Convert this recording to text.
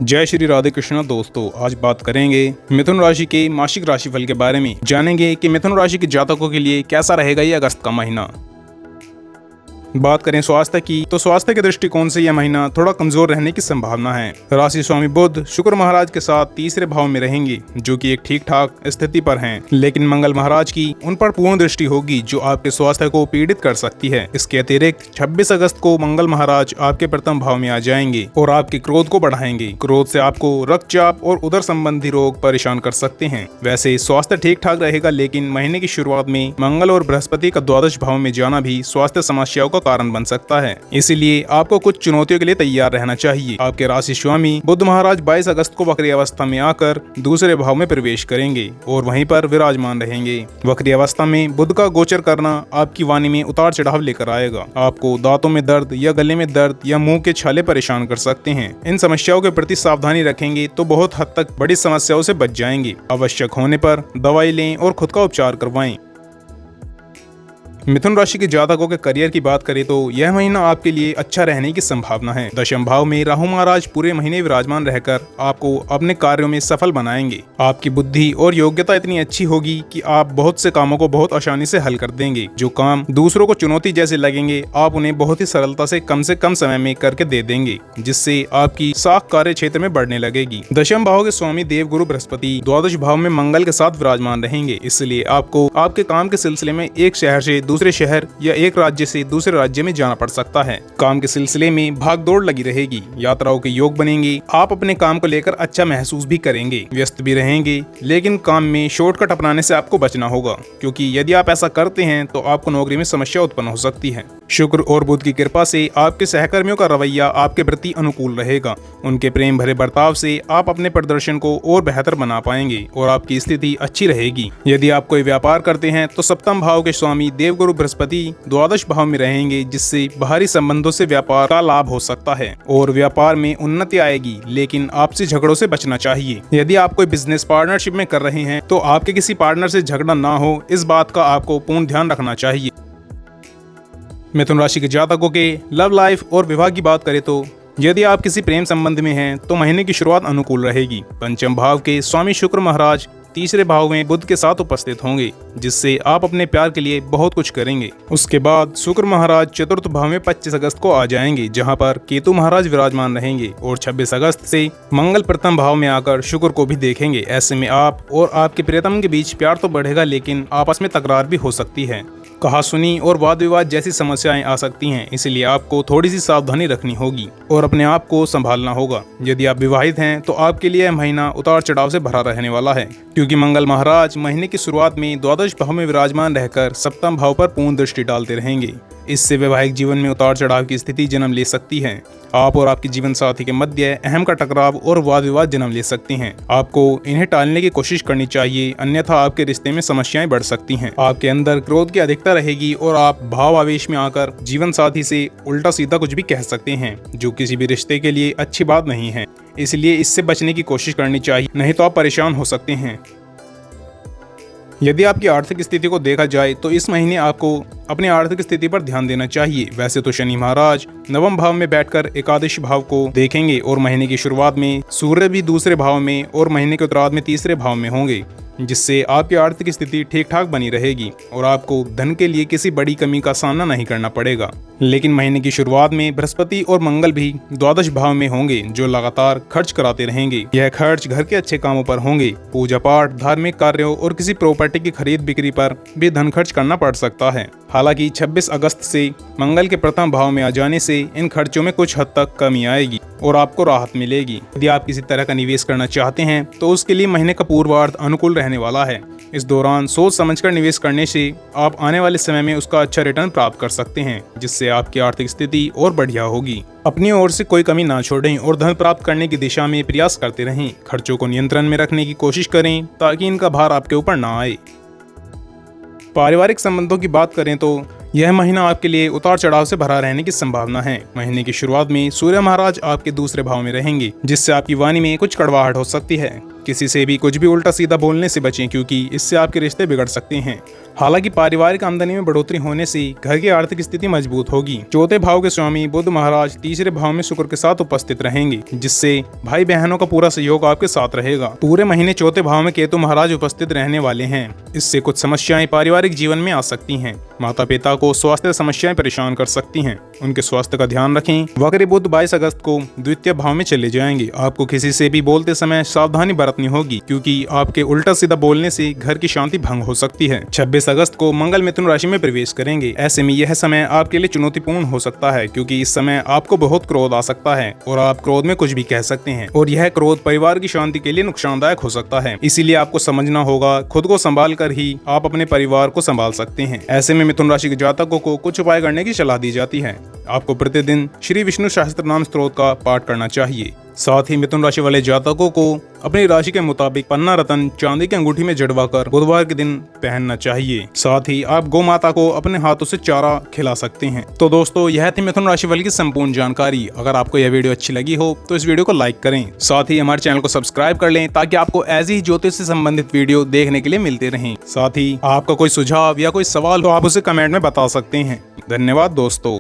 जय श्री राधे कृष्ण दोस्तों, आज बात करेंगे मिथुन राशि के मासिक राशिफल के बारे में। जानेंगे कि मिथुन राशि के जातकों के लिए कैसा रहेगा ये अगस्त का महीना। बात करें स्वास्थ्य की, तो स्वास्थ्य के दृष्टिकोण से यह महीना थोड़ा कमजोर रहने की संभावना है। राशि स्वामी बुध शुक्र महाराज के साथ तीसरे भाव में रहेंगे, जो कि एक ठीक ठाक स्थिति पर हैं। लेकिन मंगल महाराज की उन पर पूर्ण दृष्टि होगी, जो आपके स्वास्थ्य को पीड़ित कर सकती है। इसके अतिरिक्त 26 अगस्त को मंगल महाराज आपके प्रथम भाव में आ जाएंगे और आपके क्रोध को बढ़ाएंगे। क्रोध से आपको रक्तचाप और उदर संबंधी रोग परेशान कर सकते हैं। वैसे स्वास्थ्य ठीक ठाक रहेगा, लेकिन महीने की शुरुआत में मंगल और बृहस्पति का द्वादश भाव में जाना भी स्वास्थ्य समस्याओं कारण बन सकता है। इसीलिए आपको कुछ चुनौतियों के लिए तैयार रहना चाहिए। आपके राशि स्वामी बुध महाराज 22 अगस्त को वक्री अवस्था में आकर दूसरे भाव में प्रवेश करेंगे और वहीं पर विराजमान रहेंगे। वक्री अवस्था में बुध का गोचर करना आपकी वाणी में उतार चढ़ाव लेकर आएगा। आपको दांतों में दर्द या गले में दर्द या मुंह के छाले परेशान कर सकते हैं। इन समस्याओं के प्रति सावधानी रखेंगे तो बहुत हद तक बड़ी समस्याओं से बच जाएंगे। आवश्यक होने पर दवाई लें और खुद का उपचार करवाएं। मिथुन राशि के जातकों के करियर की बात करें तो यह महीना आपके लिए अच्छा रहने की संभावना है। दशम भाव में राहु महाराज पूरे महीने विराजमान रहकर आपको अपने कार्यों में सफल बनाएंगे। आपकी बुद्धि और योग्यता इतनी अच्छी होगी कि आप बहुत से कामों को बहुत आसानी से हल कर देंगे। जो काम दूसरों को चुनौती जैसे लगेंगे, आप उन्हें बहुत ही सरलता से कम समय में करके दे देंगे, जिससे आपकी साख कार्य क्षेत्र में बढ़ने लगेगी। दशम भाव के स्वामी देव गुरु बृहस्पति द्वादश भाव में मंगल के साथ विराजमान रहेंगे। इसलिए आपको आपके काम के सिलसिले में एक शहर से दूसरे शहर या एक राज्य से दूसरे राज्य में जाना पड़ सकता है। काम के सिलसिले में भागदौड़ लगी रहेगी। यात्राओं के योग बनेंगे। आप अपने काम को लेकर अच्छा महसूस भी करेंगे। व्यस्त भी रहेंगे, लेकिन काम में शॉर्टकट अपनाने से आपको बचना होगा, क्योंकि यदि आप ऐसा करते हैं तो आपको नौकरी में समस्या उत्पन्न हो सकती है। शुक्र और बुध की कृपा से आपके सहकर्मियों का रवैया आपके प्रति अनुकूल रहेगा। उनके प्रेम भरे बर्ताव से आप अपने प्रदर्शन को और बेहतर बना पाएंगे और आपकी स्थिति अच्छी रहेगी। यदि आप कोई व्यापार करते हैं तो सप्तम भाव के स्वामी देवगुरु बृहस्पति द्वादश भाव में रहेंगे, जिससे बाहरी संबंधों से व्यापार का लाभ हो सकता है और व्यापार में उन्नति आएगी। लेकिन आपसी झगड़ों से बचना चाहिए। यदि आप कोई बिजनेस पार्टनरशिप में कर रहे हैं तो आपके किसी पार्टनर से झगड़ा ना हो, इस बात का आपको पूर्ण ध्यान रखना चाहिए। मिथुन राशि के जातकों के लव लाइफ और विवाह की बात करें तो यदि आप किसी प्रेम संबंध में हैं तो महीने की शुरुआत अनुकूल रहेगी। पंचम भाव के स्वामी शुक्र महाराज तीसरे भाव में बुध के साथ उपस्थित होंगे, जिससे आप अपने प्यार के लिए बहुत कुछ करेंगे। उसके बाद शुक्र महाराज चतुर्थ भाव में 25 अगस्त को आ जाएंगे, जहां पर केतु महाराज विराजमान रहेंगे और 26 अगस्त से मंगल प्रथम भाव में आकर शुक्र को भी देखेंगे। ऐसे में आप और आपके प्रियतम के बीच प्यार तो बढ़ेगा, लेकिन आपस में तकरार भी हो सकती है। कहासुनी और वाद विवाद जैसी समस्याएं आ सकती हैं, इसलिए आपको थोड़ी सी सावधानी रखनी होगी और अपने आप को संभालना होगा। यदि आप विवाहित हैं तो आपके लिए यह महीना उतार चढ़ाव से भरा रहने वाला है, क्योंकि मंगल महाराज महीने की शुरुआत में द्वादश भाव में विराजमान रहकर सप्तम भाव पर पूर्ण दृष्टि डालते रहेंगे। इससे वैवाहिक जीवन में उतार चढ़ाव की स्थिति जन्म ले सकती है। आप और आपके जीवन साथी के मध्य अहम का टकराव और वाद विवाद जन्म ले सकती हैं। आपको इन्हें टालने की कोशिश करनी चाहिए, अन्यथा आपके रिश्ते में समस्याएं बढ़ सकती हैं। आपके अंदर क्रोध की अधिकता रहेगी और आप भाव आवेश में आकर जीवन साथी से उल्टा सीधा कुछ भी कह सकते हैं, जो किसी भी रिश्ते के लिए अच्छी बात नहीं है। इसलिए इससे बचने की कोशिश करनी चाहिए, नहीं तो आप परेशान हो सकते हैं। यदि आपकी आर्थिक स्थिति को देखा जाए तो इस महीने आपको अपनी आर्थिक स्थिति पर ध्यान देना चाहिए। वैसे तो शनि महाराज नवम भाव में बैठकर एकादश भाव को देखेंगे और महीने की शुरुआत में सूर्य भी दूसरे भाव में और महीने के उत्तरार्ध में तीसरे भाव में होंगे, जिससे आपकी आर्थिक स्थिति ठीक ठाक बनी रहेगी और आपको धन के लिए किसी बड़ी कमी का सामना नहीं करना पड़ेगा। लेकिन महीने की शुरुआत में बृहस्पति और मंगल भी द्वादश भाव में होंगे, जो लगातार खर्च कराते रहेंगे। यह खर्च घर के अच्छे कामों पर होंगे। पूजा पाठ, धार्मिक कार्यों और किसी प्रॉपर्टी की खरीद बिक्री पर भी धन खर्च करना पड़ सकता है। हालांकि 26 अगस्त से मंगल के प्रथम भाव में आ जाने से इन खर्चों में कुछ हद तक कमी आएगी और आपको राहत मिलेगी। यदि आप किसी तरह का निवेश करना चाहते हैं तो उसके लिए महीने का पूर्वार्ध अनुकूल रहने वाला है। इस दौरान सोच समझकर निवेश करने से आप आने वाले समय में उसका अच्छा रिटर्न प्राप्त कर सकते हैं, जिससे आपकी आर्थिक स्थिति और बढ़िया होगी। अपनी ओर से कोई कमी ना छोड़ें और धन प्राप्त करने की दिशा में प्रयास करते रहें। खर्चों को नियंत्रण में रखने की कोशिश करें ताकि इनका भार आपके ऊपर ना आए। पारिवारिक संबंधों की बात करें तो यह महीना आपके लिए उतार चढ़ाव से भरा रहने की संभावना है। महीने की शुरुआत में सूर्य महाराज आपके दूसरे भाव में रहेंगे, जिससे आपकी वाणी में कुछ कड़वाहट हो सकती है। किसी से भी कुछ भी उल्टा सीधा बोलने से बचें, क्योंकि इससे आपके रिश्ते बिगड़ सकते हैं। हालांकि पारिवारिक आमदनी में बढ़ोतरी होने से घर की आर्थिक स्थिति मजबूत होगी। चौथे भाव के स्वामी बुध महाराज तीसरे भाव में शुक्र के साथ उपस्थित रहेंगे, जिससे भाई बहनों का पूरा सहयोग आपके साथ रहेगा। पूरे महीने चौथे भाव में केतु महाराज उपस्थित रहने वाले हैं। इससे कुछ समस्याएं पारिवारिक जीवन में आ सकती हैं। माता पिता को स्वास्थ्य समस्याएं परेशान कर सकती हैं, उनके स्वास्थ्य का ध्यान रखें। वक्री बुध 22 अगस्त को द्वितीय भाव में चले जाएंगे। आपको किसी से भी बोलते समय सावधानी बरतनी होगी, क्योंकि आपके उल्टा सीधा बोलने से घर की शांति भंग हो सकती है। 26 अगस्त को मंगल मिथुन राशि में प्रवेश करेंगे। ऐसे में यह समय आपके लिए चुनौतीपूर्ण हो सकता है, क्योंकि इस समय आपको बहुत क्रोध आ सकता है और आप क्रोध में कुछ भी कह सकते हैं, और यह क्रोध परिवार की शांति के लिए नुकसानदायक हो सकता है। इसीलिए आपको समझना होगा, खुद को संभाल कर ही आप अपने परिवार को संभाल सकते हैं। ऐसे में मिथुन राशि के जातकों को कुछ उपाय करने की सलाह दी जाती है। आपको प्रतिदिन श्री विष्णु सहस्त्र नाम स्तोत्र का पाठ करना चाहिए। साथ ही मिथुन राशि वाले जातकों को अपनी राशि के मुताबिक पन्ना रतन चांदी की अंगूठी में जड़वाकर बुधवार के दिन पहनना चाहिए। साथ ही आप गौ माता को अपने हाथों से चारा खिला सकते हैं। तो दोस्तों, यह थी मिथुन राशि वाले की संपूर्ण जानकारी। अगर आपको यह वीडियो अच्छी लगी हो तो इस वीडियो को लाइक करें। साथ ही हमारे चैनल को सब्सक्राइब कर लें, ताकि आपको ऐसी ही ज्योतिष से संबंधित वीडियो देखने के लिए मिलते रहें। साथ ही आपका कोई सुझाव या कोई सवाल हो, आप उसे कमेंट में बता सकते हैं। धन्यवाद दोस्तों।